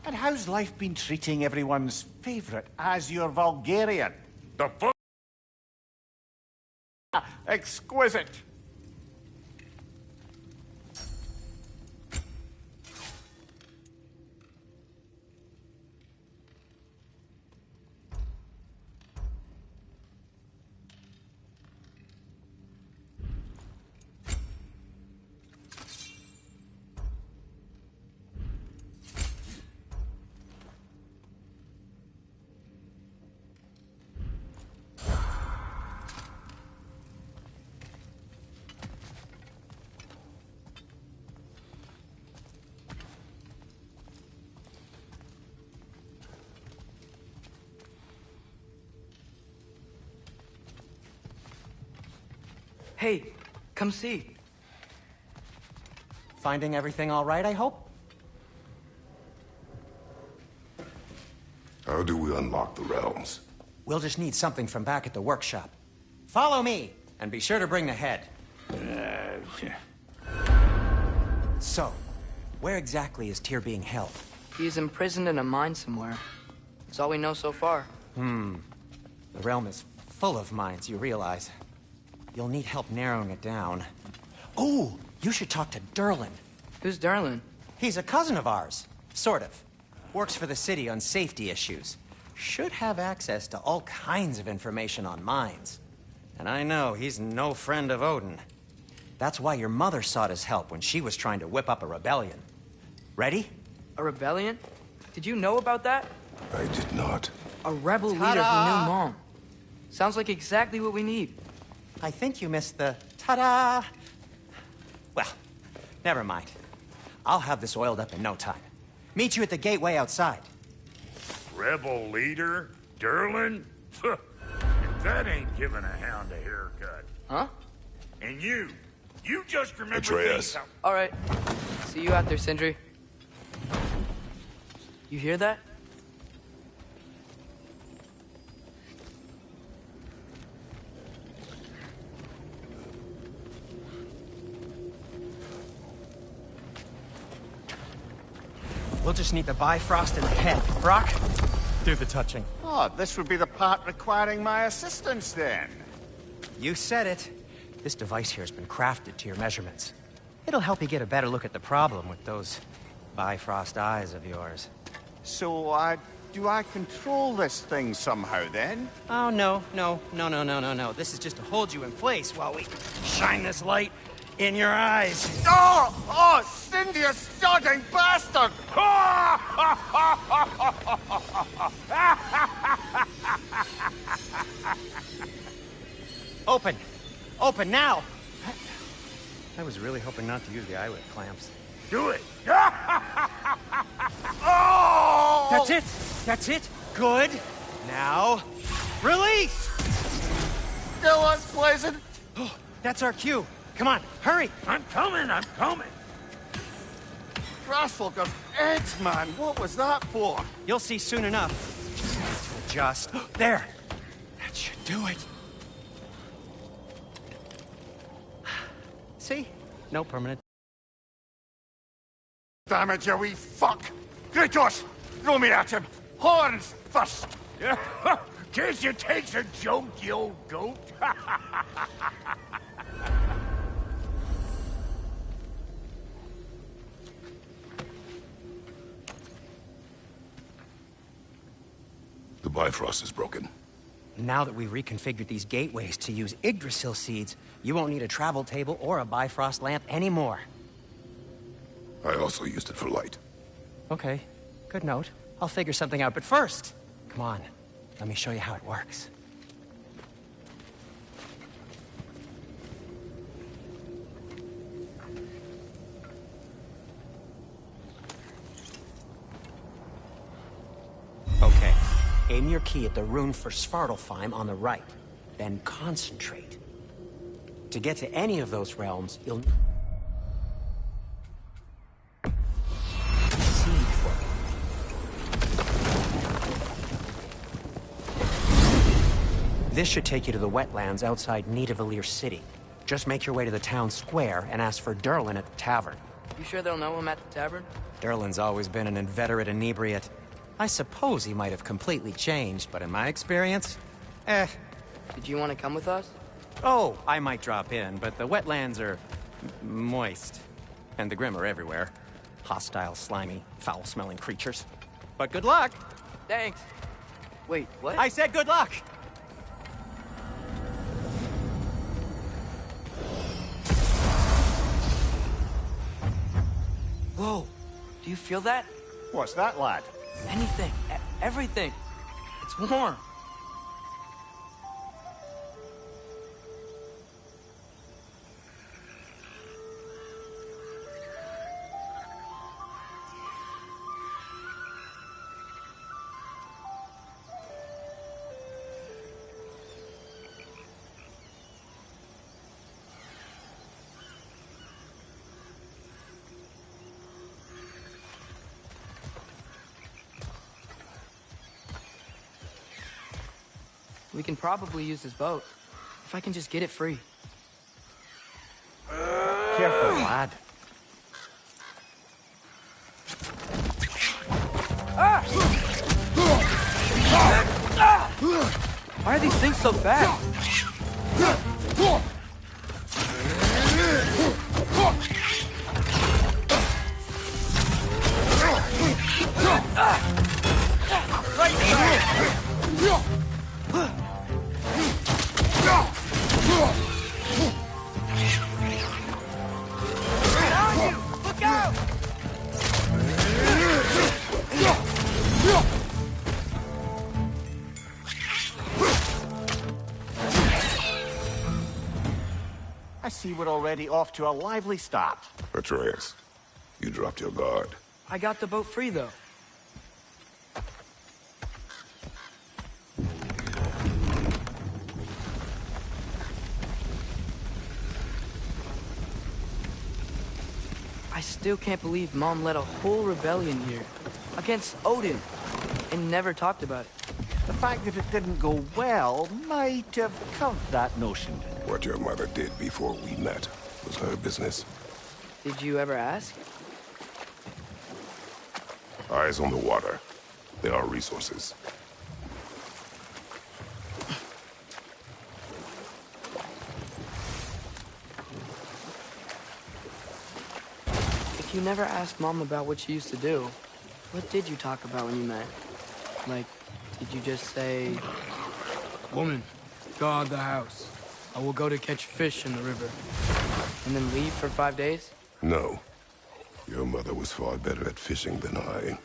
And how's life been treating everyone's favourite Azure Vulgarian? The fuck? Exquisite. Hey, come see. Finding everything all right, I hope? How do we unlock the realms? We'll just need something from back at the workshop. Follow me, and be sure to bring the head. So, where exactly is Tyr being held? He's imprisoned in a mine somewhere. That's all we know so far. The realm is full of mines, you realize. You'll need help narrowing it down. Oh, you should talk to Derlin. Who's Darlin? He's a cousin of ours. Sort of. Works for the city on safety issues. Should have access to all kinds of information on mines. And I know he's no friend of Odin. That's why your mother sought his help when she was trying to whip up a rebellion. Ready? A rebellion? Did you know about that? I did not. A rebel leader who knew Mom. Sounds like exactly what we need. I think you missed the ta-da! Well, never mind. I'll have this oiled up in no time. Meet you at the gateway outside. Rebel leader? Derlin? That ain't giving a hound a haircut. Huh? And you just remember Atreus. things. All right. See you out there, Sindri. You hear that? We'll just need the Bifrost in the head. Brock, do the touching. Oh, this would be the part requiring my assistance then. You said it. This device here has been crafted to your measurements. It'll help you get a better look at the problem with those Bifrost eyes of yours. So, do I control this thing somehow then? Oh, no. This is just to hold you in place while we shine this light in your eyes. Oh, Cindy, you sodding bastard! Open! Open now! I was really hoping not to use the eyelid clamps. Do it. Oh! That's it! That's it! Good! Now, release! Still unpleasant. Oh, that's our cue. Come on, hurry! I'm coming. Grasshopper's eggs, man. What was that for? You'll see soon enough. Just there. That should do it. See? No permanent. Damn it, you wee fuck! Kratos, throw me at him. Horns first. Guess you takes a joke, you old goat. The Bifrost is broken. Now that we've reconfigured these gateways to use Yggdrasil seeds, you won't need a travel table or a Bifrost lamp anymore. I also used it for light. Okay, good note. I'll figure something out, but first, come on, let me show you how it works. Okay, aim your key at the rune for Svartalfheim on the right, then concentrate. To get to any of those realms, you'll... This should take you to the wetlands outside Nidavellir City. Just make your way to the town square and ask for Derlin at the tavern. You sure they'll know him at the tavern? Derlin's always been an inveterate inebriate. I suppose he might have completely changed, but in my experience, Did you want to come with us? Oh, I might drop in, but the wetlands are moist. And the Grim are everywhere. Hostile, slimy, foul-smelling creatures. But good luck! Thanks. Wait, what? I said good luck! Whoa. Do you feel that? What's that, lad? Anything. Everything. It's warm. We can probably use this boat. If I can just get it free. Careful, lad. Why are these things so fast? Look out! I see we're already off to a lively start. Atreus, you dropped your guard. I got the boat free, though. I still can't believe Mom led a whole rebellion here. Against Odin. And never talked about it. The fact that it didn't go well might have curved that notion. What your mother did before we met was her business. Did you ever ask? Eyes on the water. There are resources. If you never asked Mom about what she used to do, what did you talk about when you met? Like, did you just say... Woman, guard the house. I will go to catch fish in the river. And then leave for 5 days? No. Your mother was far better at fishing than I.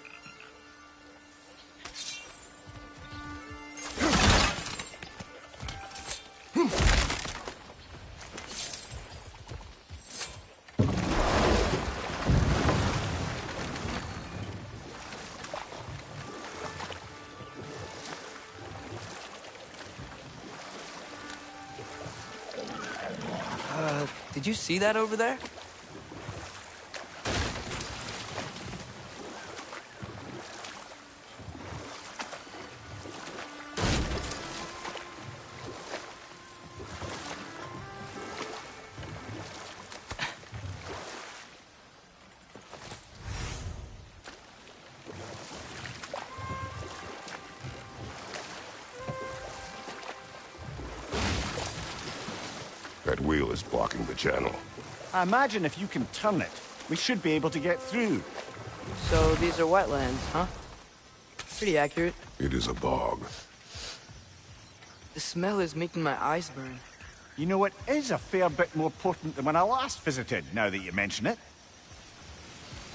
Did you see that over there? That wheel is blocking the channel. I imagine if you can turn it, we should be able to get through. So these are wetlands, huh? Pretty accurate. It is a bog. The smell is making my eyes burn. You know, it is a fair bit more potent than when I last visited, now that you mention it.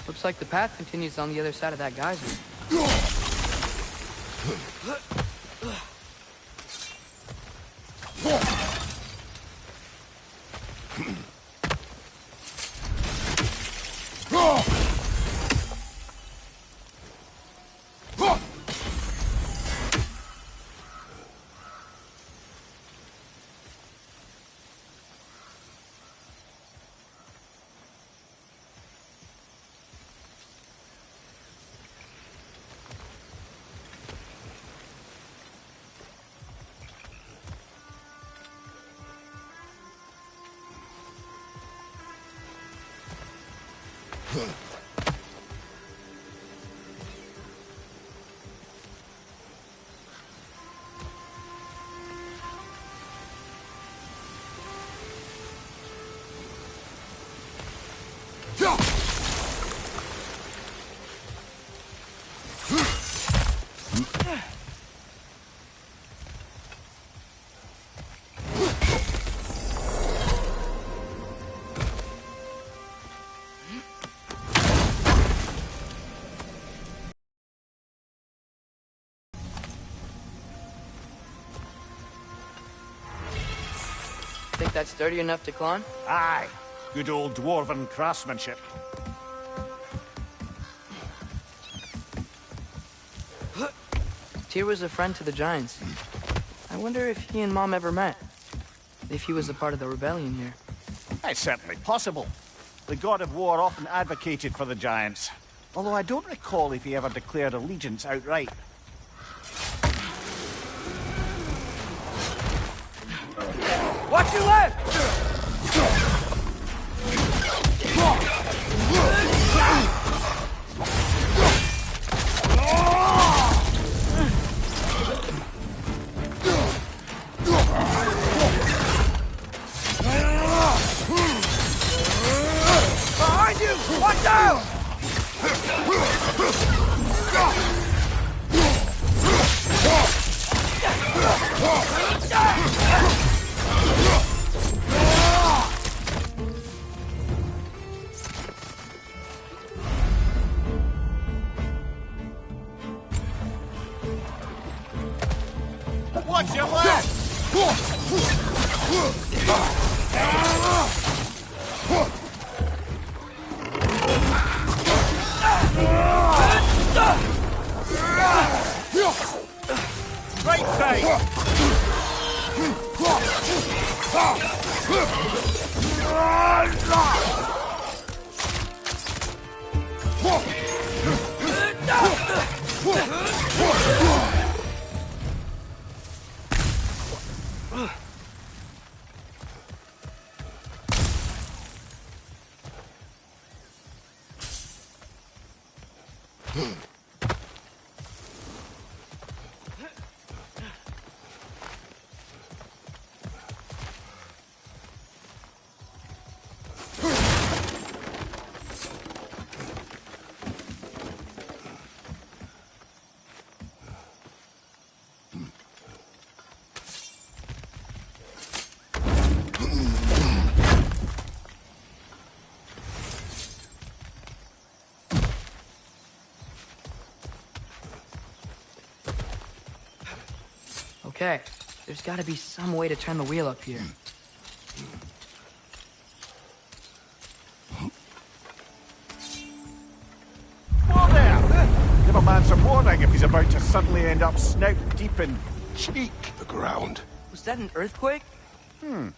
Looks like the path continues on the other side of that geyser. that sturdy enough to climb? Aye. Good old dwarven craftsmanship. Tyr was a friend to the Giants. I wonder if he and Mom ever met. If he was a part of the rebellion here. It's certainly possible. The god of war often advocated for the Giants. Although I don't recall if he ever declared allegiance outright. Watch your left! Behind you! Watch out! Watch your left! Right side! Okay, there's gotta be some way to turn the wheel up here. Whoa there! Give a man some warning if he's about to suddenly end up snout deep in cheek. The ground. Was that an earthquake? An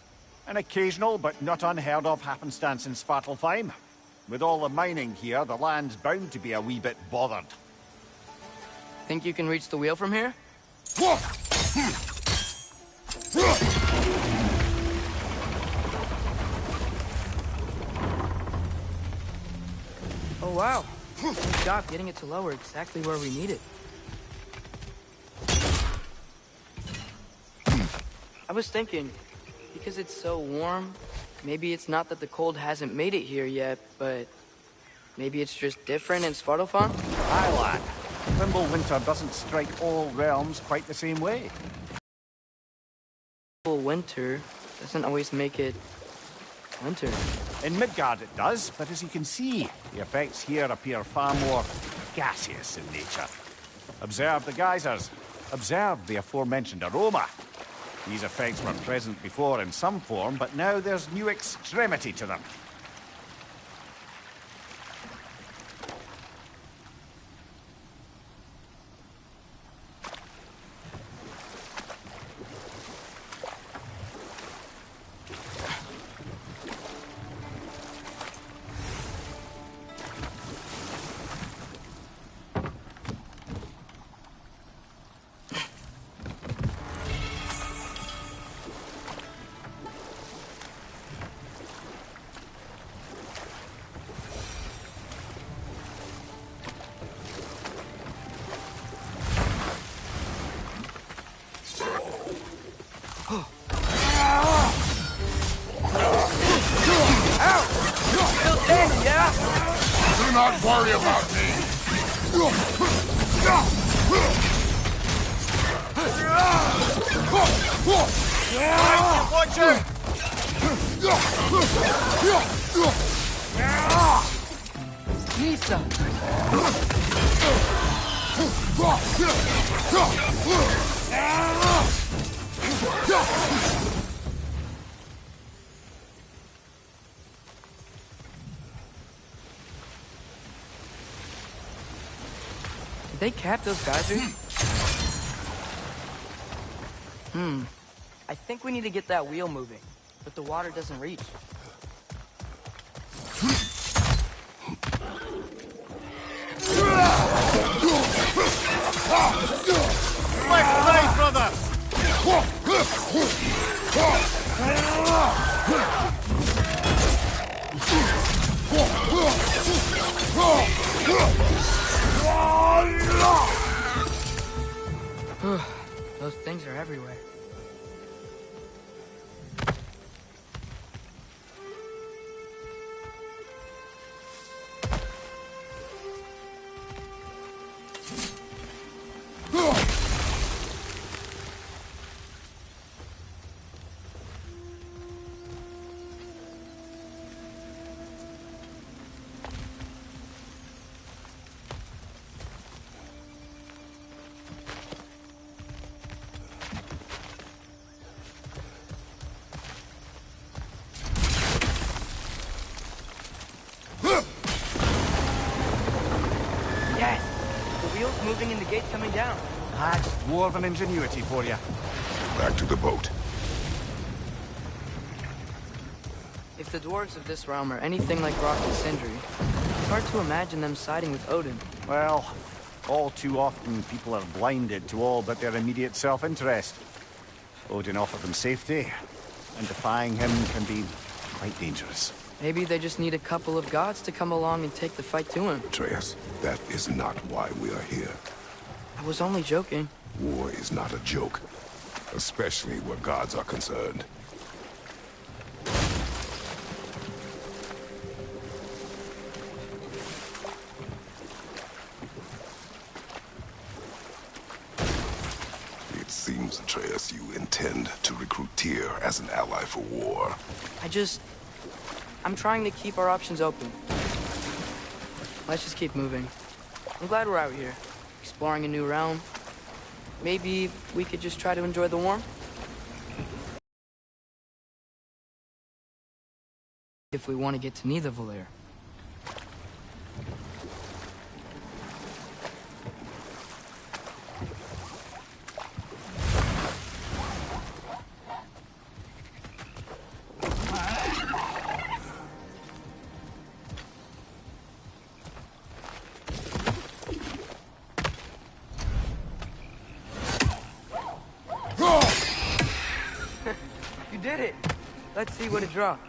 occasional but not unheard of happenstance in Svartalfheim. With all the mining here, the land's bound to be a wee bit bothered. Think you can reach the wheel from here? Oh wow. Good job getting it to lower exactly where we need it. I was thinking, because it's so warm, maybe it's not that the cold hasn't made it here yet, but maybe it's just different in Svartalfheim? Aye, lad. Wimble winter doesn't strike all realms quite the same way. Winter doesn't always make it winter. In Midgard it does, but as you can see, the effects here appear far more gaseous in nature. Observe the geysers. Observe the aforementioned aroma. These effects were present before in some form, but now there's new extremity to them. Do not worry about me. Misa! Did they cap those geysers? I think we need to get that wheel moving, but the water doesn't reach. Left side, brother! Those things are everywhere. Yes! The wheel's moving and the gate's coming down. That's dwarven ingenuity for you. Back to the boat. If the dwarves of this realm are anything like Rock and Sindri, it's hard to imagine them siding with Odin. Well, all too often people are blinded to all but their immediate self-interest. Odin offered them safety, and defying him can be quite dangerous. Maybe they just need a couple of gods to come along and take the fight to him. Atreus, that is not why we are here. I was only joking. War is not a joke, especially where gods are concerned. It seems, Atreus, you intend to recruit Tyr as an ally for war. I'm trying to keep our options open. Let's just keep moving. I'm glad we're out here, exploring a new realm. Maybe we could just try to enjoy the warmth? If we want to get to Nidavellir. You did it! Let's see what it dropped.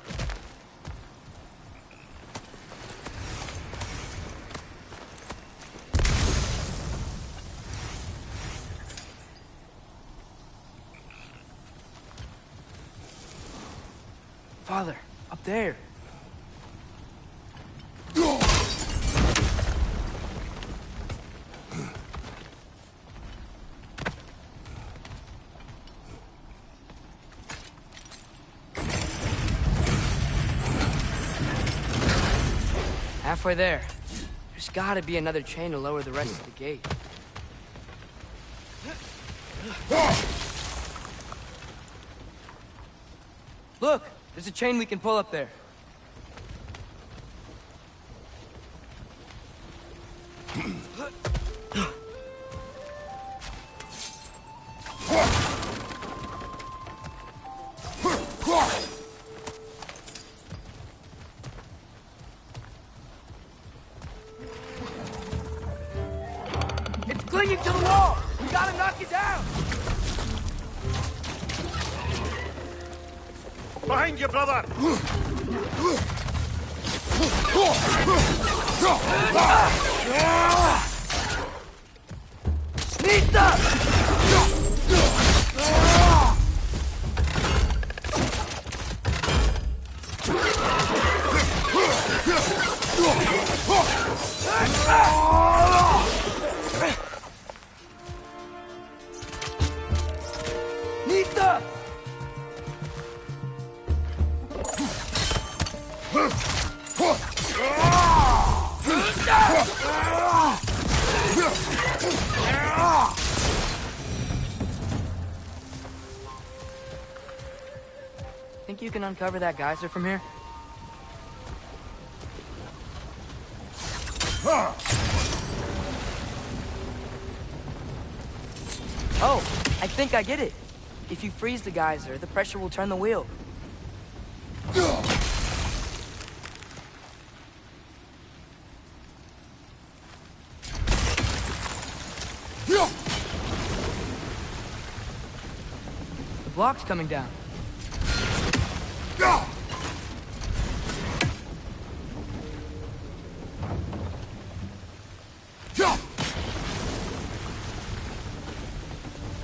Father, up there. Halfway there. There's gotta be another chain to lower the rest of the gate. Look! There's a chain we can pull up there. It's clinging to the wall! We gotta knock it down! Behind you, brother! Snita! Nita! Think you can uncover that geyser from here? Oh, I think I get it. If you freeze the geyser, the pressure will turn the wheel. The block's coming down.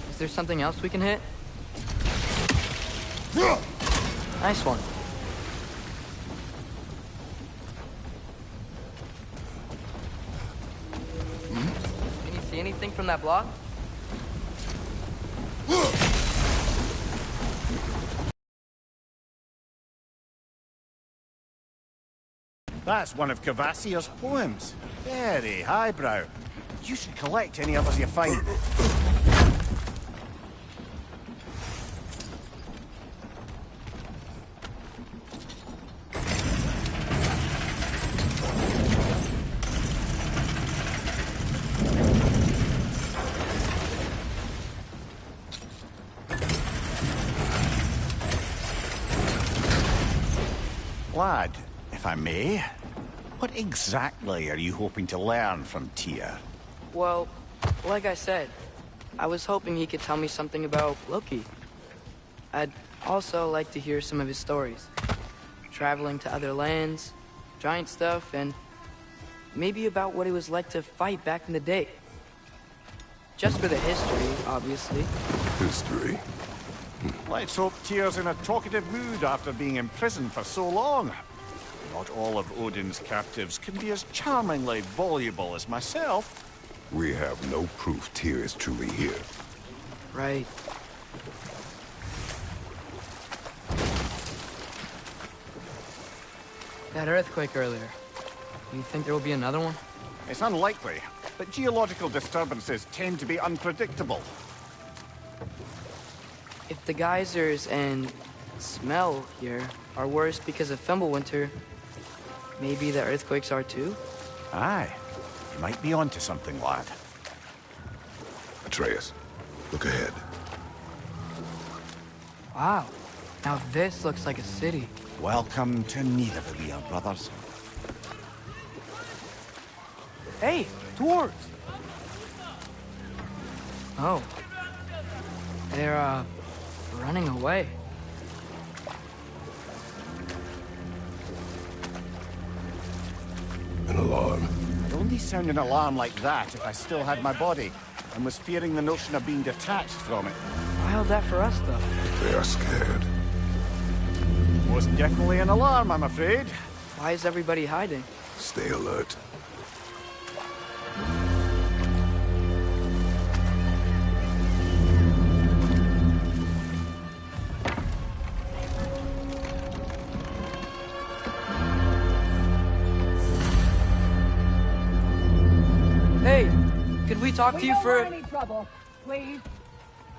Is there something else we can hit? Nice one. Can you see anything from that block? That's one of Cavassier's poems. Very highbrow. You should collect any others you find. Lad, if I may, what exactly are you hoping to learn from Tyr? Well, like I said, I was hoping he could tell me something about Loki. I'd also like to hear some of his stories. Traveling to other lands, giant stuff, and maybe about what it was like to fight back in the day. Just for the history, obviously. History. Let's hope Tyr's in a talkative mood after being imprisoned for so long. Not all of Odin's captives can be as charmingly voluble as myself. We have no proof Tyr is truly here. Right. That earthquake earlier. Do you think there will be another one? It's unlikely, but geological disturbances tend to be unpredictable. If the geysers and smell here are worse because of Fimbulwinter, maybe the earthquakes are too? Aye. You might be onto something, lad. Atreus, look ahead. Wow. Now this looks like a city. Welcome to Nidavellir, brothers. Hey, dwarves! Oh. They're, running away. An alarm. I'd only sound an alarm like that if I still had my body, and was fearing the notion of being detached from it. Wild that for us, though. They are scared. Most definitely an alarm, I'm afraid. Why is everybody hiding? Stay alert. Hey, could we talk to you for... any trouble, please.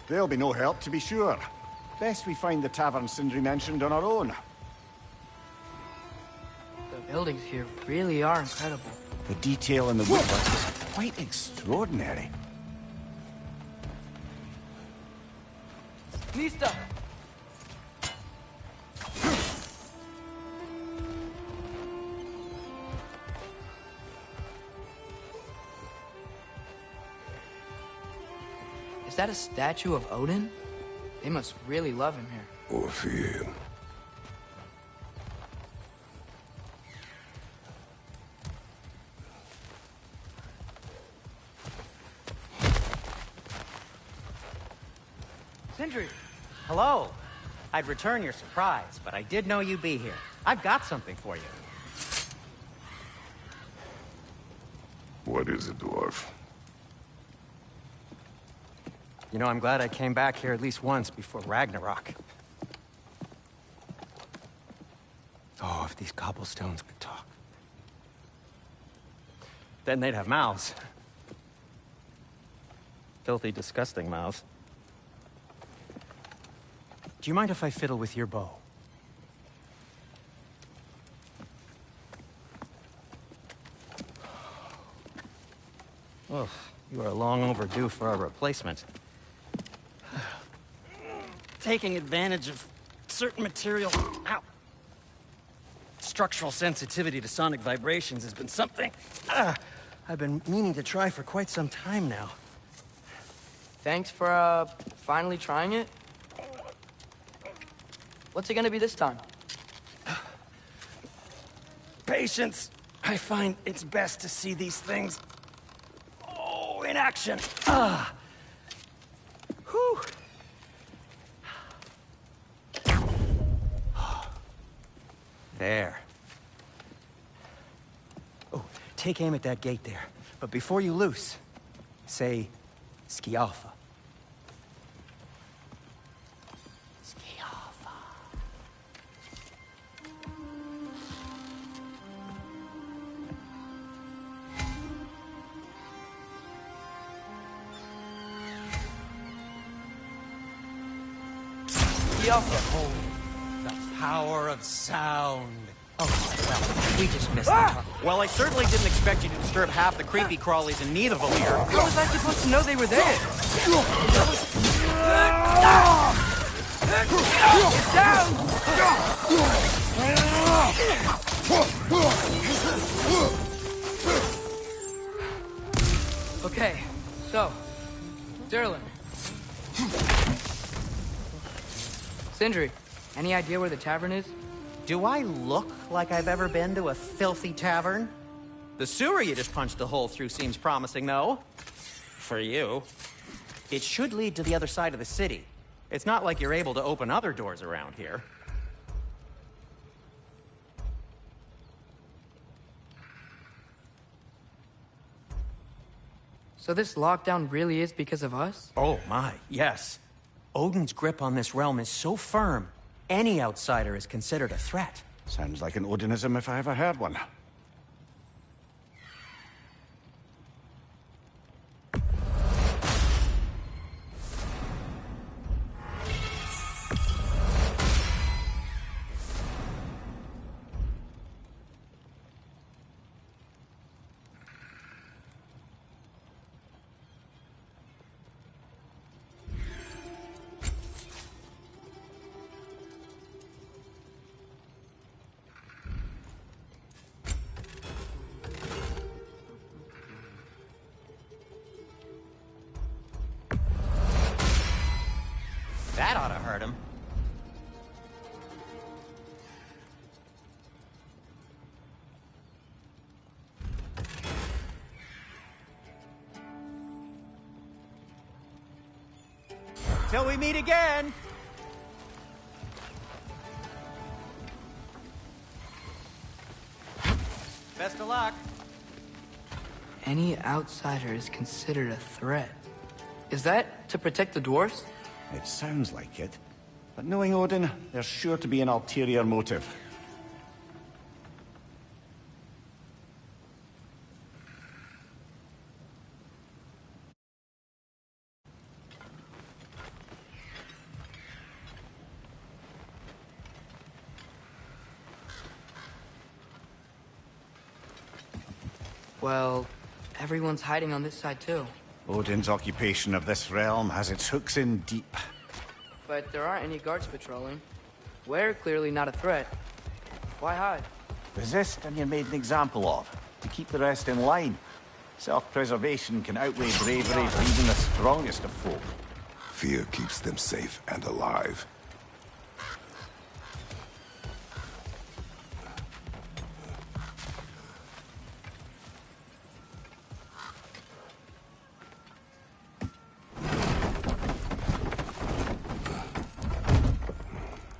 There'll be no help, to be sure. Best we find the tavern Sindri mentioned on our own. The buildings here really are incredible. The detail in the woodwork is quite extraordinary. Mista! Is that a statue of Odin? They must really love him here. Or fear him. Sindri! Hello. I'd return your surprise, but I did know you'd be here. I've got something for you. What is it, dwarf? You know, I'm glad I came back here at least once before Ragnarok. Oh, if these cobblestones could talk. Then they'd have mouths. Filthy, disgusting mouths. Do you mind if I fiddle with your bow? Oh, you are long overdue for a replacement. taking advantage of certain material. Ow. Structural sensitivity to sonic vibrations has been something I've been meaning to try for quite some time now. Thanks for, finally trying it. What's it gonna be this time? Patience. I find it's best to see these things, in action. Whew. There. Oh, take aim at that gate there. But before you loose, say, Skialfa. Skialfa. Skialfa. The power of sound. Oh, well, we just missed it. Well, I certainly didn't expect you to disturb half the creepy crawlies in need of a leader. How was I supposed to know they were there? Get down! Okay, so, Derlin. Sindri, any idea where the tavern is? Do I look like I've ever been to a filthy tavern? The sewer you just punched a hole through seems promising, though. For you. It should lead to the other side of the city. It's not like you're able to open other doors around here. So this lockdown really is because of us? Oh my, yes. Odin's grip on this realm is so firm, any outsider is considered a threat. Sounds like an Odinism if I ever heard one. That ought to hurt him. Till we meet again! Best of luck. Any outsider is considered a threat. Is that to protect the dwarfs? It sounds like it. But knowing Odin, there's sure to be an ulterior motive. Well, everyone's hiding on this side too. Odin's occupation of this realm has its hooks in deep. But there aren't any guards patrolling. We're clearly not a threat. Why hide? Resist and you're made an example of, to keep the rest in line. Self-preservation can outweigh bravery for even the strongest of folk. Fear keeps them safe and alive.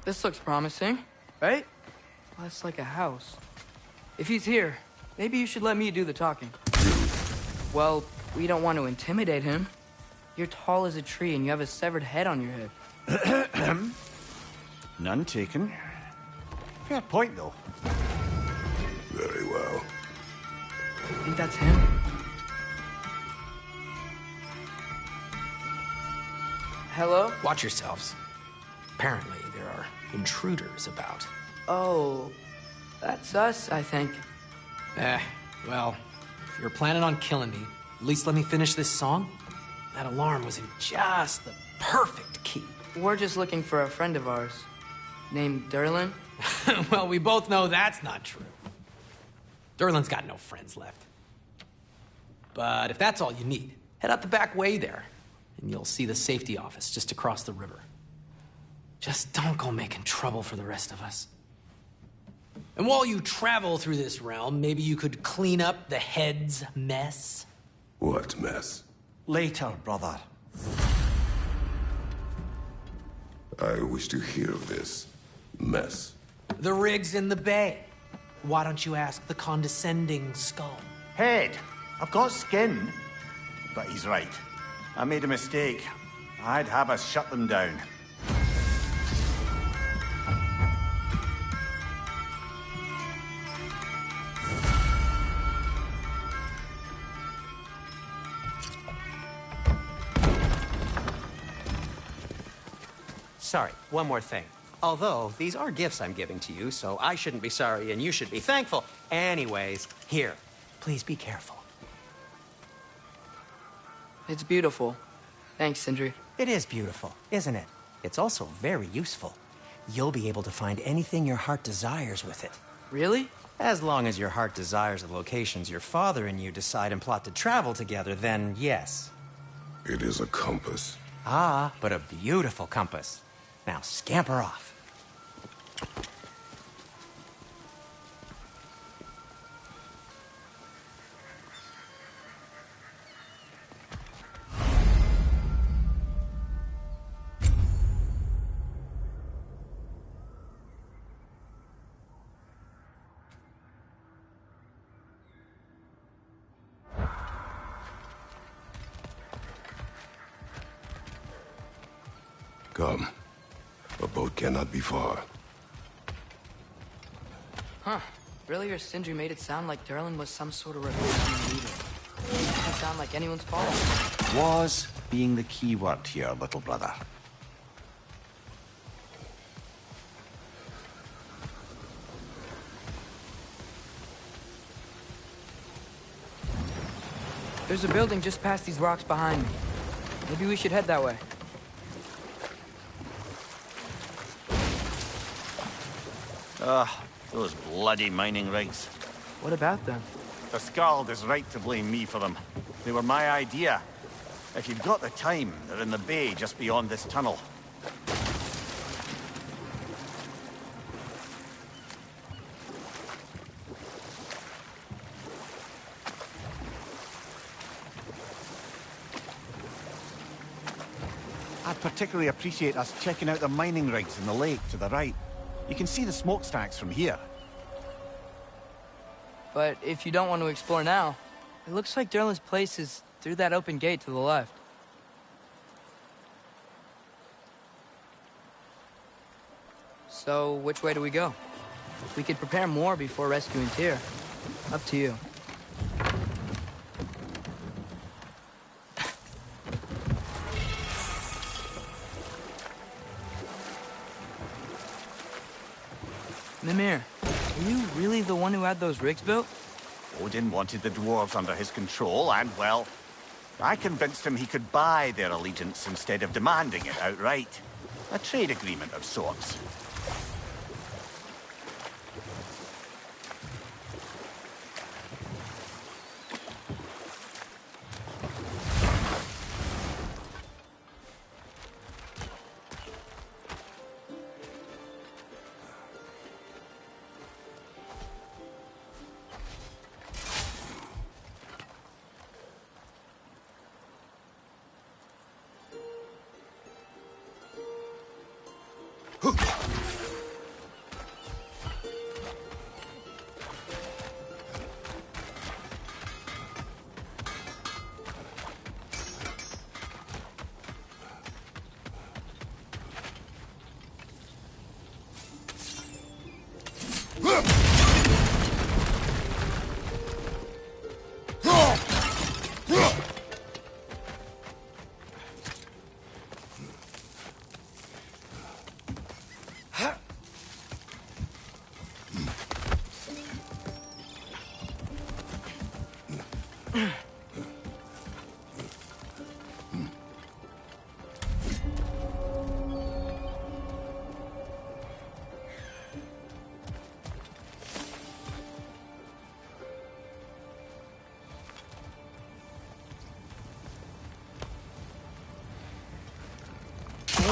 This looks promising, right? Well, it's like a house. If he's here, maybe you should let me do the talking. Well, we don't want to intimidate him. You're tall as a tree and you have a severed head on your head. None taken. Fair point, though. Very well. Think that's him? Hello? Watch yourselves. Apparently, there are intruders about. Oh, that's us, I think. Well, if you're planning on killing me, at least let me finish this song. That alarm was in just the perfect key. we're just looking for a friend of ours named Derlin. Well, we both know that's not true. Derlin's got no friends left. But if that's all you need, head out the back way there, and you'll see the safety office just across the river. Just don't go making trouble for the rest of us. And while you travel through this realm, maybe you could clean up the head's mess? What mess? Later, brother. I wish to hear of this mess. The rig's in the bay. Why don't you ask the condescending skull? Head, I've got skin. But he's right. I made a mistake. I'd have us shut them down. Sorry, one more thing. Although, these are gifts I'm giving to you, so I shouldn't be sorry and you should be thankful. Anyways, here, please be careful. It's beautiful. Thanks, Sindri. It is beautiful, isn't it? It's also very useful. You'll be able to find anything your heart desires with it. Really? As long as your heart desires the locations your father and you decide and plot to travel together, then yes. It is a compass. Ah, but a beautiful compass. Now scamper off. Come. A boat cannot be far. Huh. Earlier, Sindri made it sound like Derlin was some sort of rebellion leader. It doesn't sound like anyone's fault. Was being the key word here, little brother. There's a building just past these rocks behind me. Maybe we should head that way. Those bloody mining rigs. What about them? The Skald is right to blame me for them. They were my idea. If you've got the time, they're in the bay just beyond this tunnel. I'd particularly appreciate us checking out the mining rigs in the lake to the right. You can see the smokestacks from here. But if you don't want to explore now, it looks like Derlin's place is through that open gate to the left. So, which way do we go? We could prepare more before rescuing Tyr. Up to you. Mimir, are you really the one who had those rigs built? Odin wanted the dwarves under his control, and, well, I convinced him he could buy their allegiance instead of demanding it outright. A trade agreement of sorts.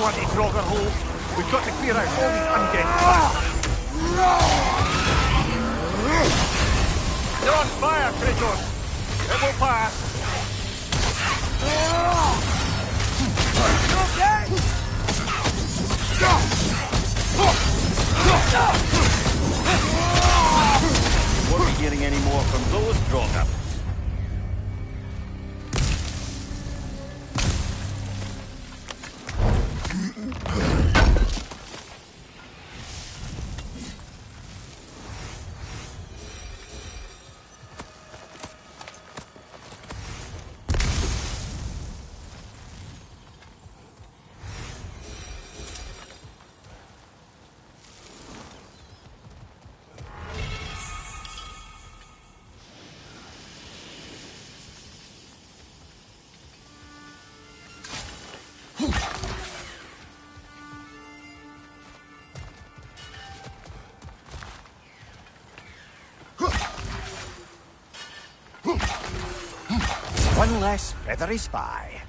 want to grog our holes. We've got to clear out all these undead. You're on fire, Kratos! It will pass! Won't be getting any more from those Droga. One less feathery spy.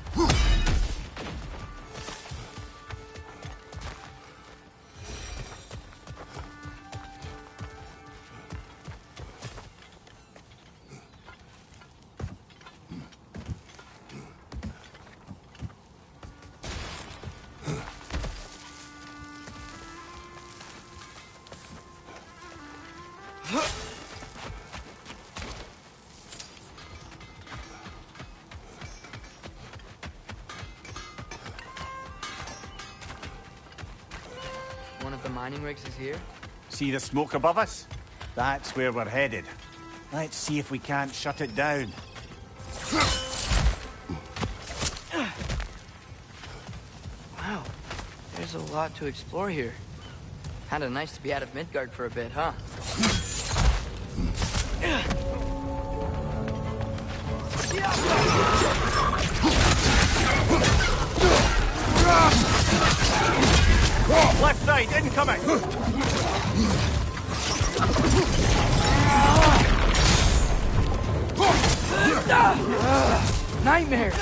One of the mining rigs is here? See the smoke above us? That's where we're headed. Let's see if we can't shut it down. Wow, there's a lot to explore here. Kinda nice to be out of Midgard for a bit, huh? Left side, incoming! Nightmare!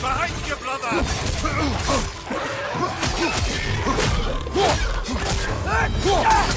Behind you, brother! Look out!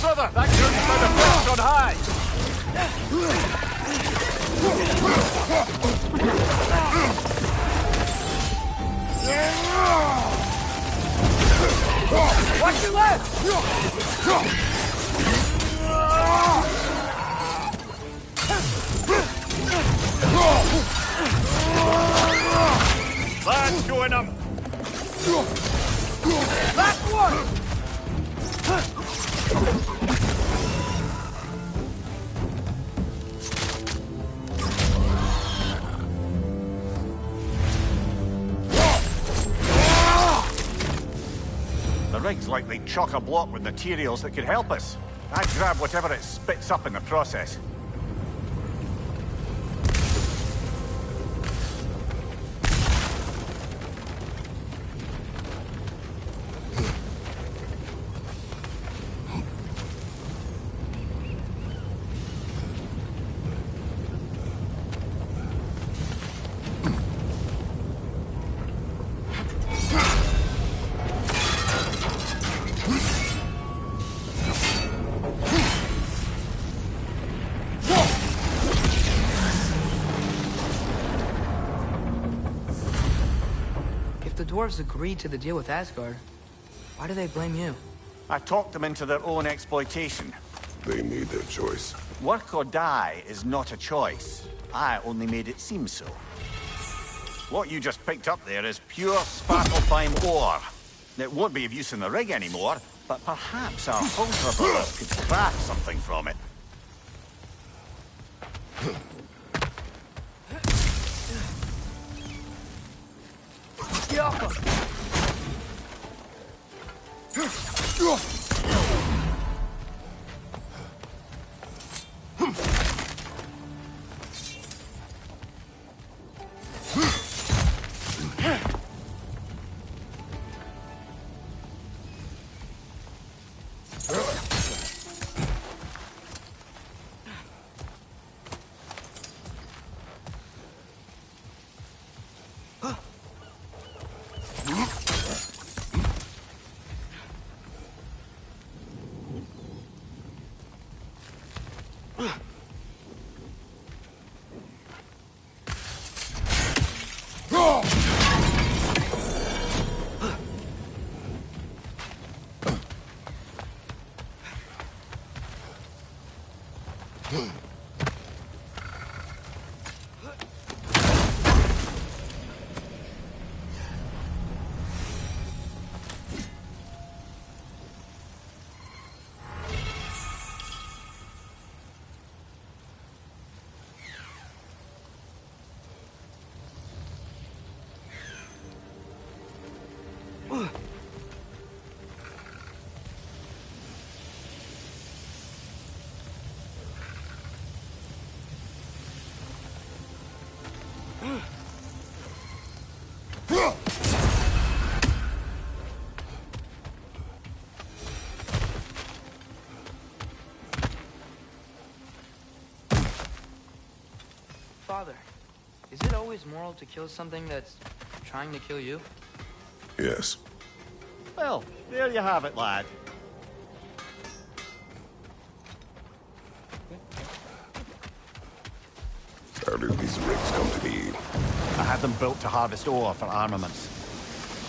Brother, that journey's by the first on high! Watch your left! That's going up! Last one! The rig's likely chock-a-block with materials that could help us. I'd grab whatever it spits up in the process. If the dwarves agreed to the deal with Asgard, why do they blame you? I talked them into their own exploitation. They made their choice. Work or die is not a choice. I only made it seem so. What you just picked up there is pure Svartalfheim ore. It won't be of use in the rig anymore, but perhaps our Hulker brothers could craft something from it. Get off him! Father, is it always moral to kill something that's trying to kill you? Yes. Well, there you have it, lad. How did these rigs come to be? I had them built to harvest ore for armaments.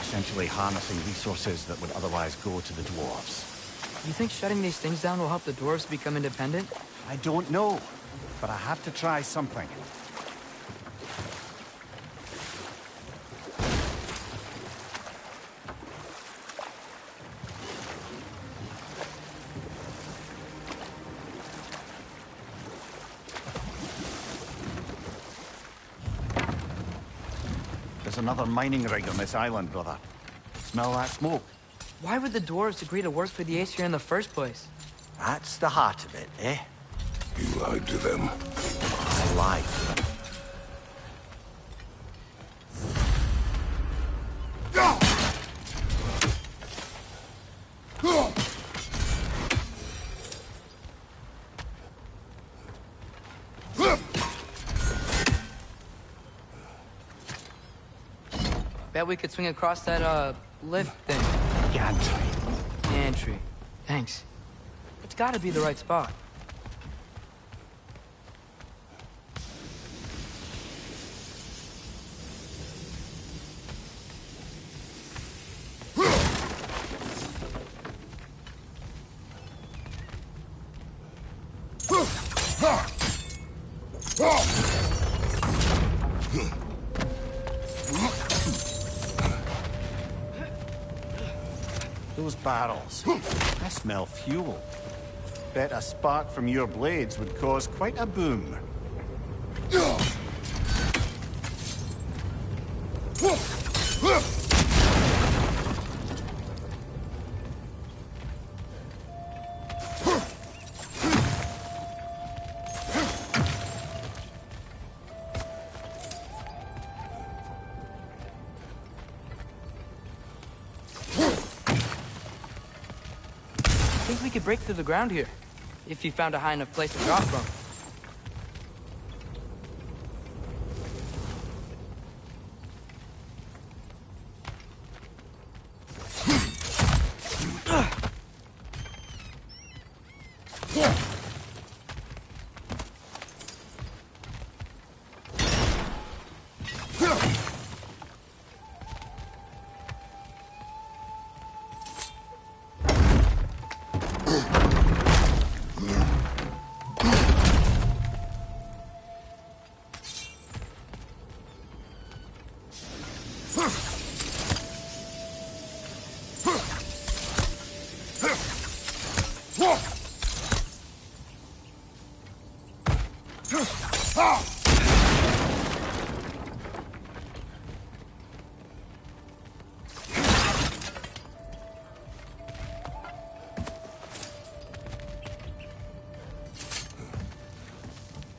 Essentially harnessing resources that would otherwise go to the dwarves. You think shutting these things down will help the dwarves become independent? I don't know, but I have to try something. There's another mining rig on this island, brother. Smell that smoke? Why would the dwarves agree to work for the Aesir in the first place? That's the heart of it, eh? You lied to them. I lied to them. Bet we could swing across that, lift thing. Gantry. Gantry. Thanks. It's gotta be the right spot. Those barrels. I smell fuel. Bet a spark from your blades would cause quite a boom. I think we could break through the ground here, if you found a high enough place to drop from.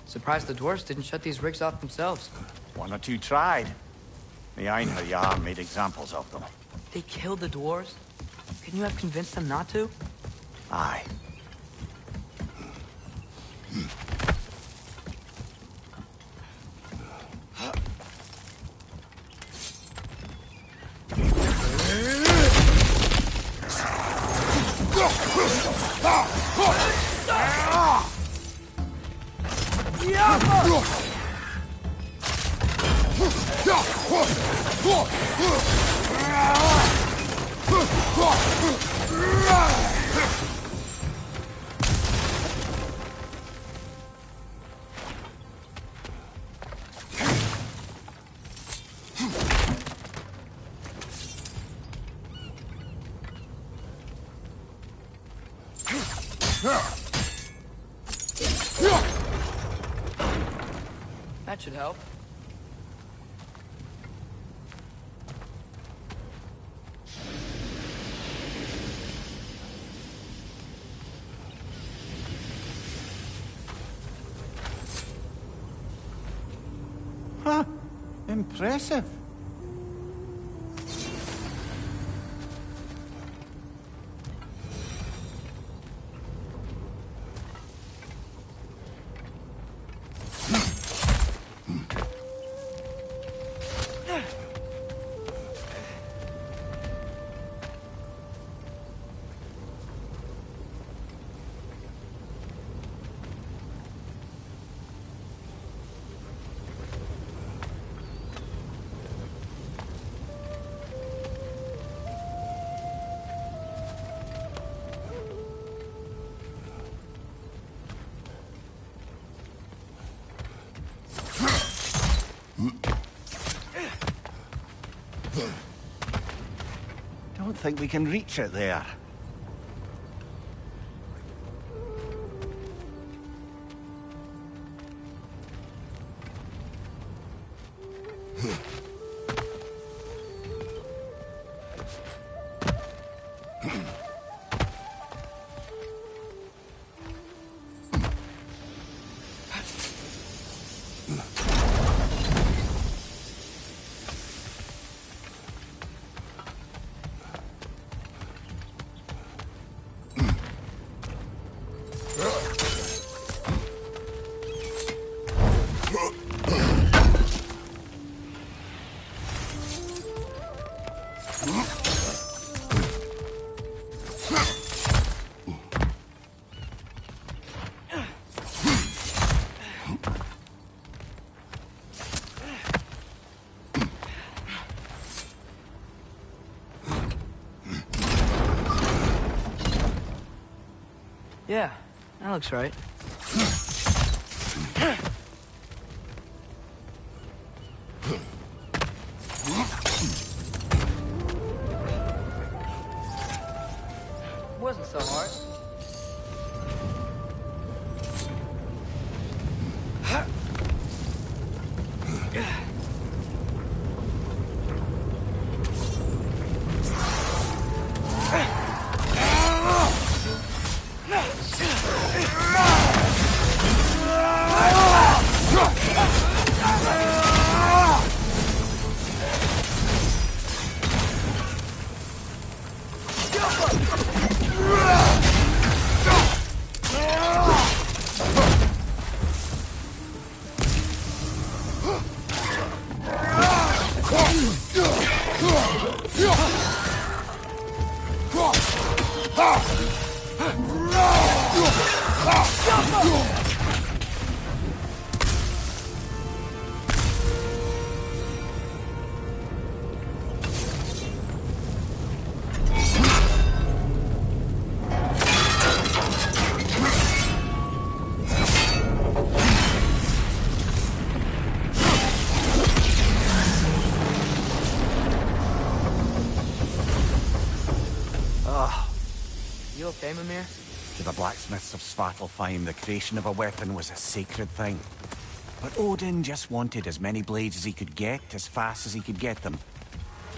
Surprised the dwarves didn't shut these rigs off themselves. One or two tried. The Einherjar made examples of them. They killed the dwarves? Couldn't you have convinced them not to? Aye. That should help. Huh. Impressive. Don't think we can reach it there. Yeah, that looks right. Wasn't so hard. You okay, Mimir? To the blacksmiths of Svartalfheim, the creation of a weapon was a sacred thing. But Odin just wanted as many blades as he could get, as fast as he could get them.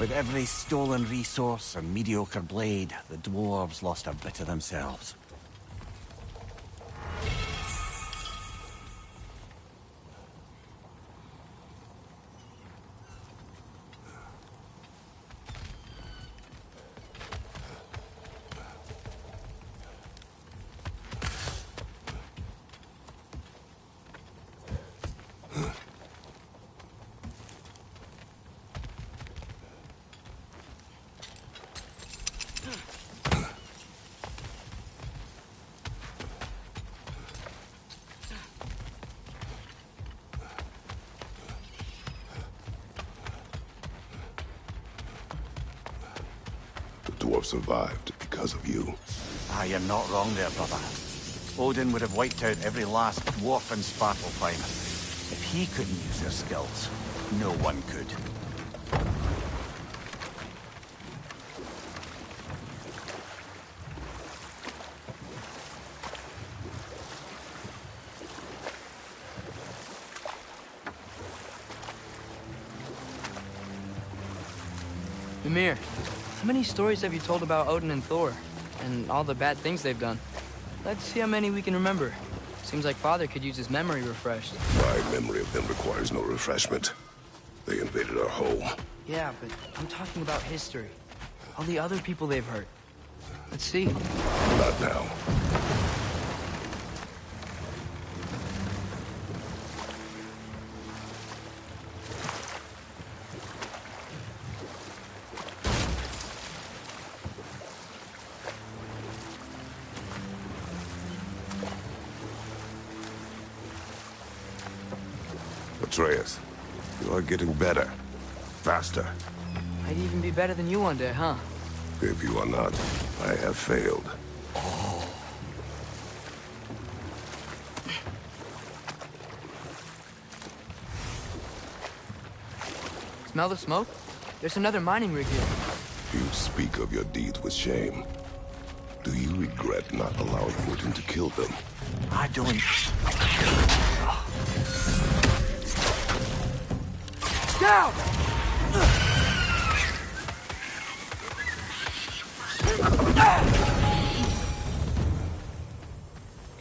With every stolen resource and mediocre blade, the dwarves lost a bit of themselves. The dwarf survived because of you. Ah, you're not wrong there, brother. Odin would have wiped out every last dwarf in Svartalfheim. If he couldn't use their skills, no one could. Ymir, how many stories have you told about Odin and Thor? And all the bad things they've done? Let's see how many we can remember. Seems like Father could use his memory refreshed. My memory of them requires no refreshment. They invaded our home. Yeah, but I'm talking about history. All the other people they've hurt. Let's see. Not now. Atreus, you are getting better. Faster. I'd even be better than you one day, huh? If you are not, I have failed. Smell the smoke? There's another mining rig here. You speak of your deeds with shame. Do you regret not allowing Odin to kill them? I don't... Down!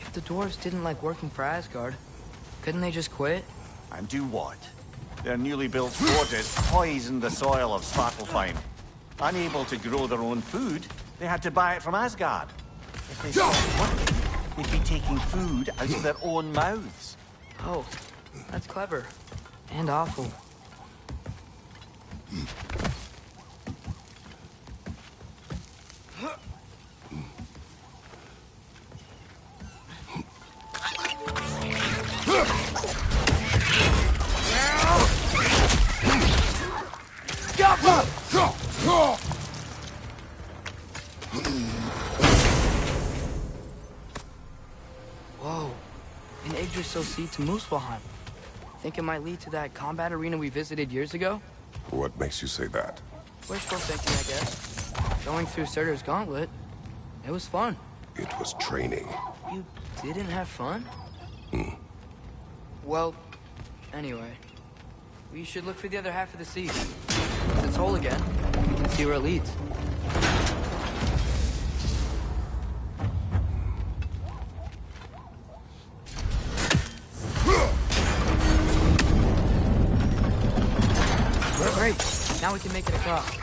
If the dwarves didn't like working for Asgard, couldn't they just quit? And do what? Their newly built forges poisoned the soil of Svartalfheim. Unable to grow their own food, they had to buy it from Asgard. If they stopped working, they'd be taking food out of their own mouths. Oh, that's clever. And awful. Whoa, an Yggdrasil seed to Muspelheim. Think it might lead to that combat arena we visited years ago? What makes you say that? Wishful thinking, I guess. Going through Surtur's gauntlet, it was fun. It was training. You didn't have fun? Well, anyway, we should look for the other half of the seed. If it's whole again, we can see where it leads. Great, now we can make it across.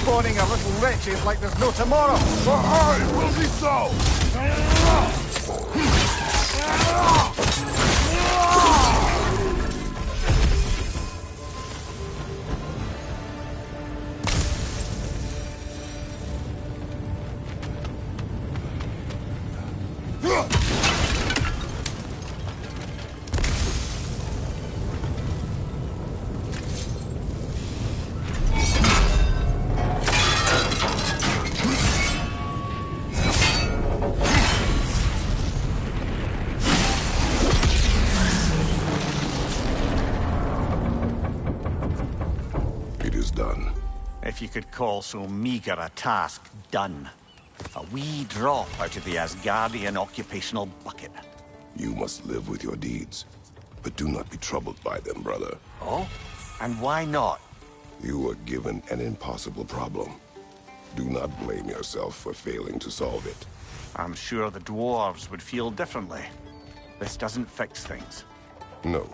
spawning a little wretches like there's no tomorrow. But I will be so! It is done. If you could call so meager a task done. A wee drop out of the Asgardian occupational bucket. You must live with your deeds. But do not be troubled by them, brother. Oh? And why not? You were given an impossible problem. Do not blame yourself for failing to solve it. I'm sure the dwarves would feel differently. This doesn't fix things. No.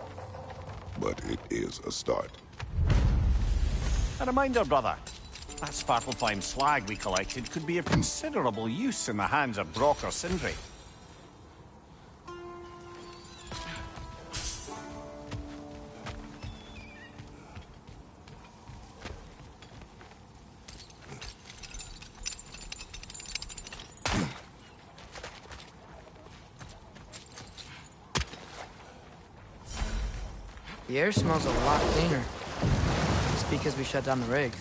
But it is a start. A reminder, brother. That Svartalfheim slag we collected could be of considerable use in the hands of Brock or Sindri. The air smells a lot cleaner. It's because we shut down the rigs.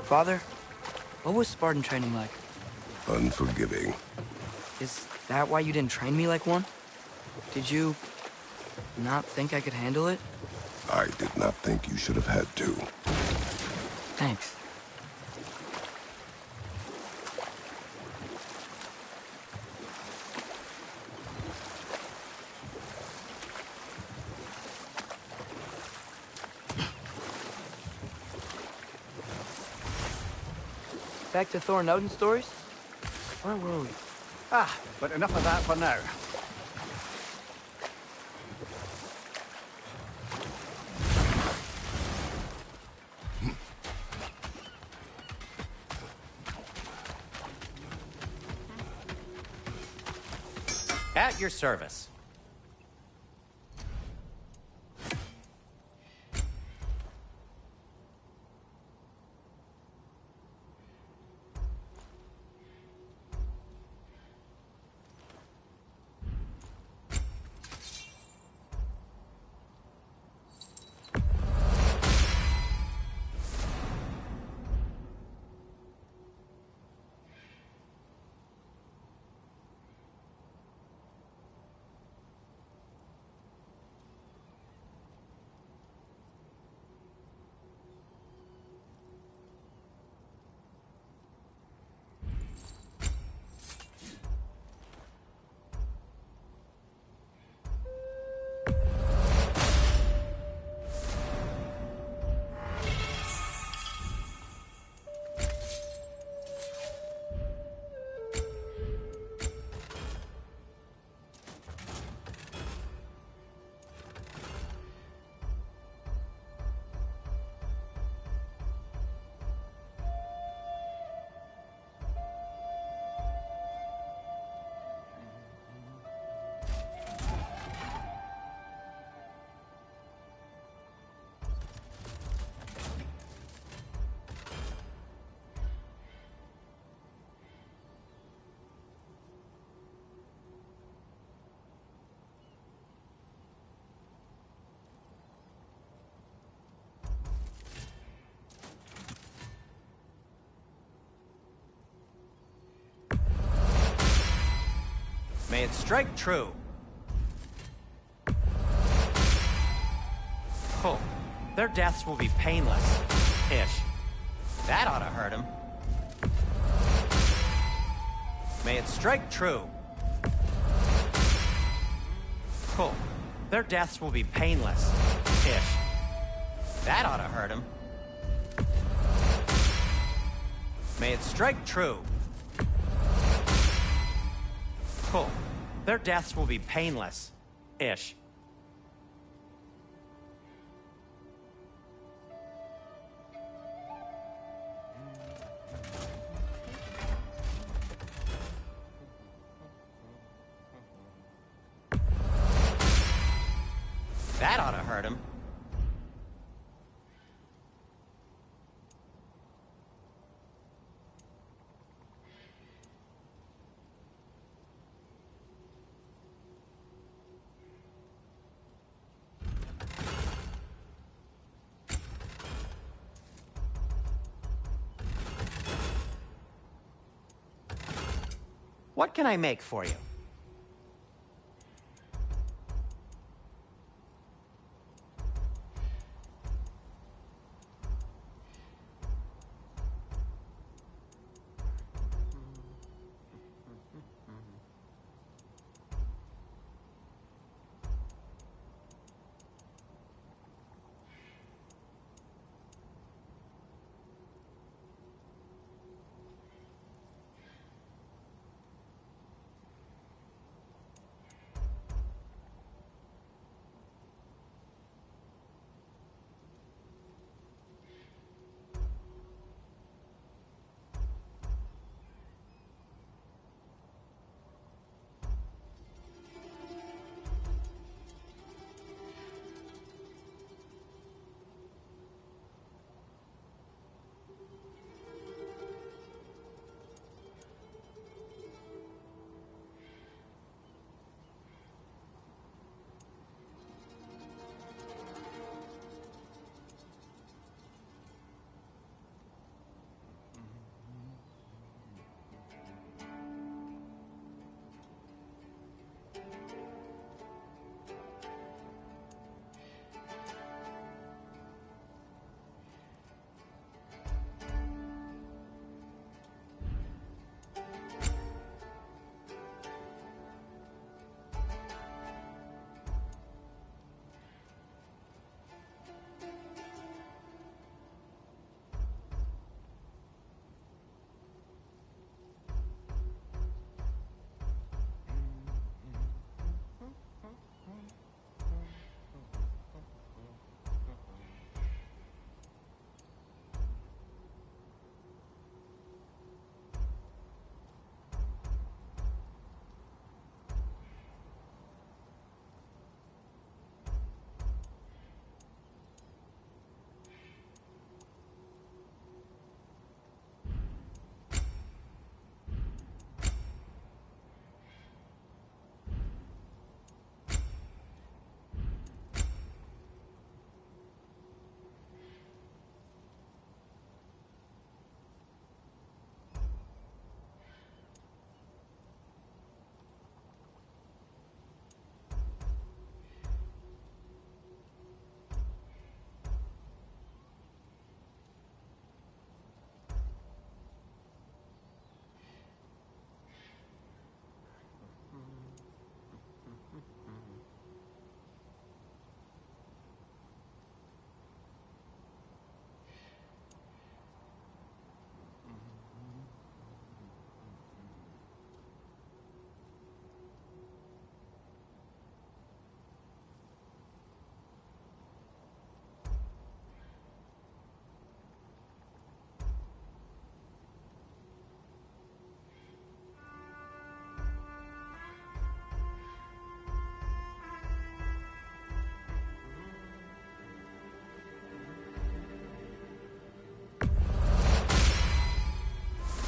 Father, what was Spartan training like? Unforgiving. Is that why you didn't train me like one? Did you not think I could handle it? I did not think you should have had to. Thanks. Back to Thor and Odin stories? Where were we? But enough of that for now. At your service. it strike true. Oh, their deaths will be painless. Ish. That ought to hurt him. May it strike true. Oh, their deaths will be painless. Ish. That ought to hurt him. May it strike true. Oh, their deaths will be painless. Ish. That ought to hurt him. What can I make for you?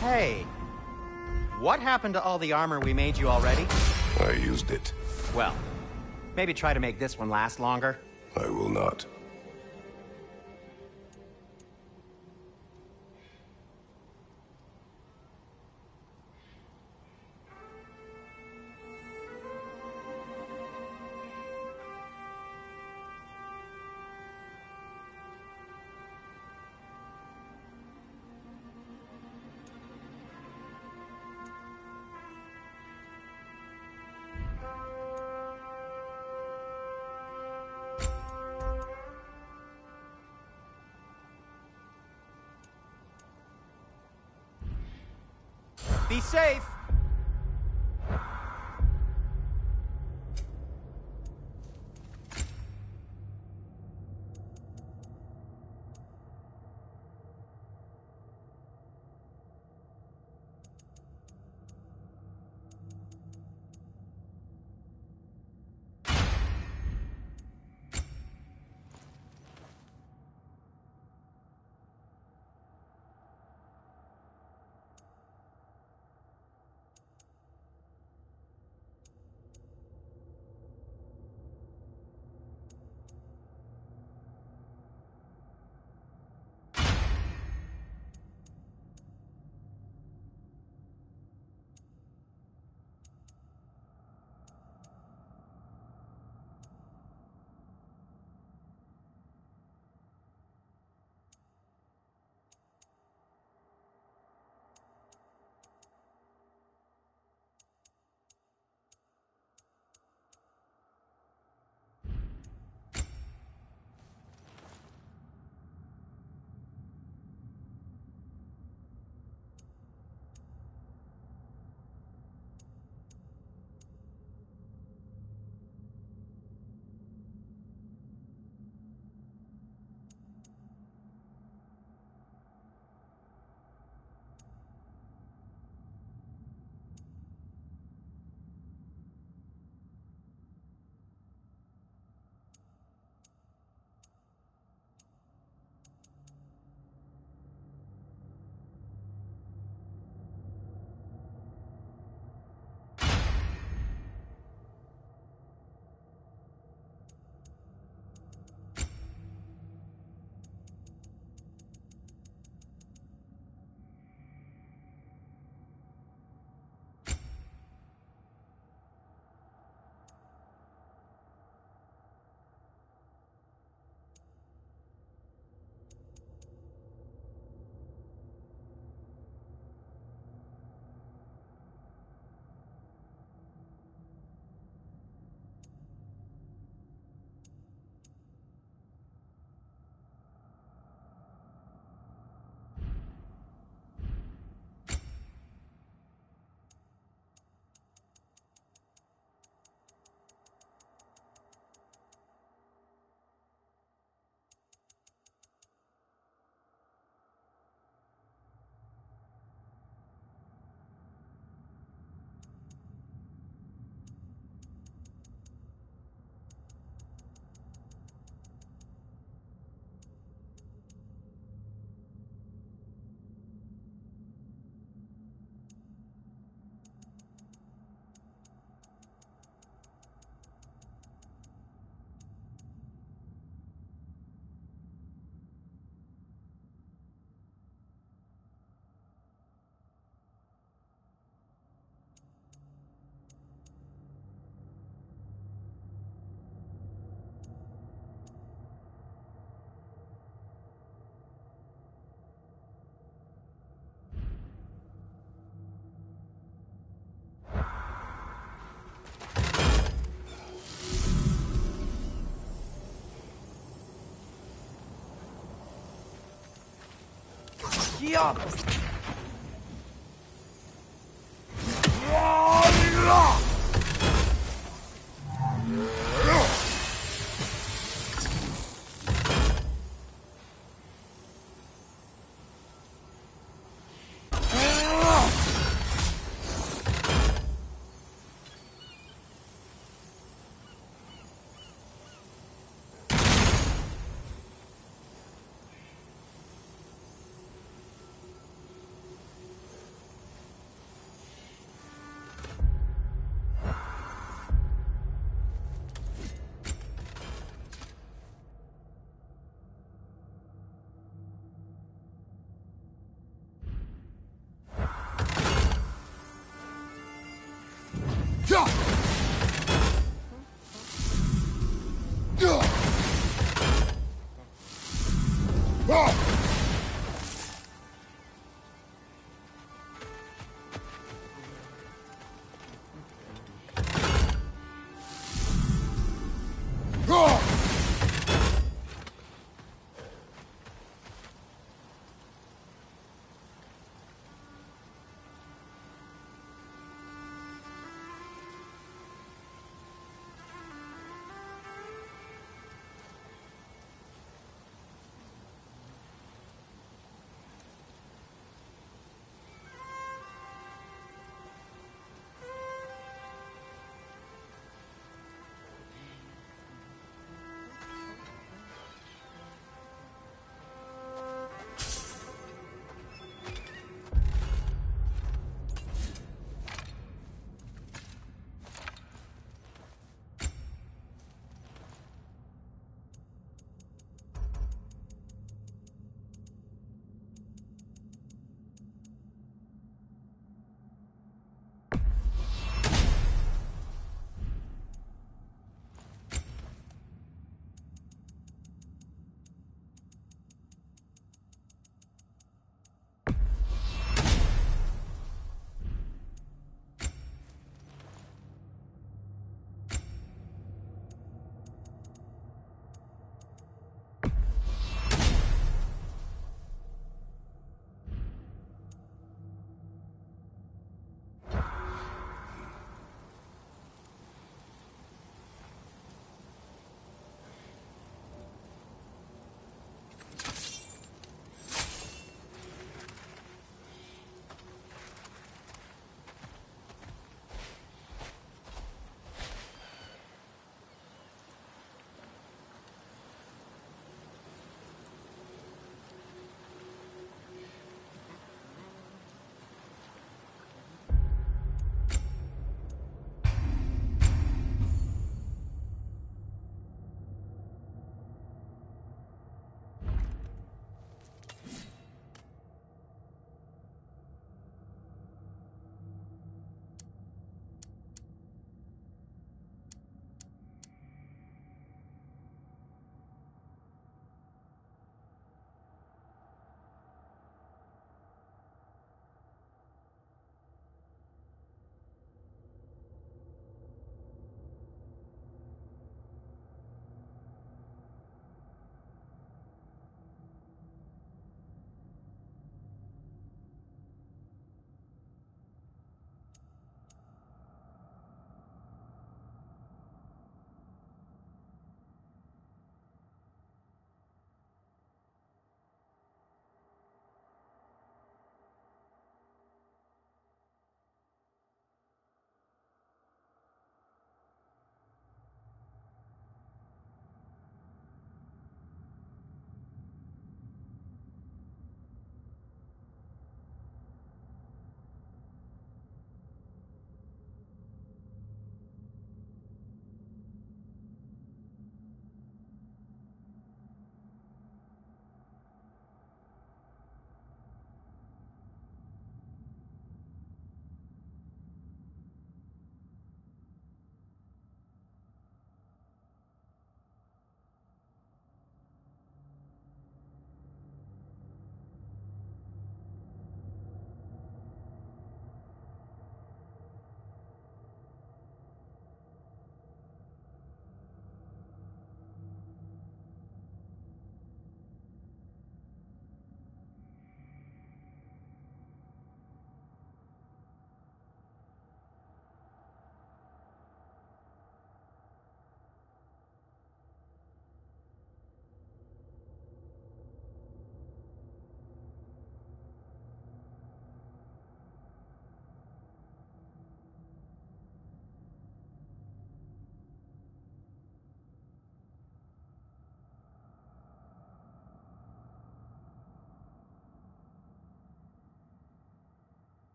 Hey, what happened to all the armor we made you already? I used it. Well, maybe try to make this one last longer. I will not. Be safe. Yeah.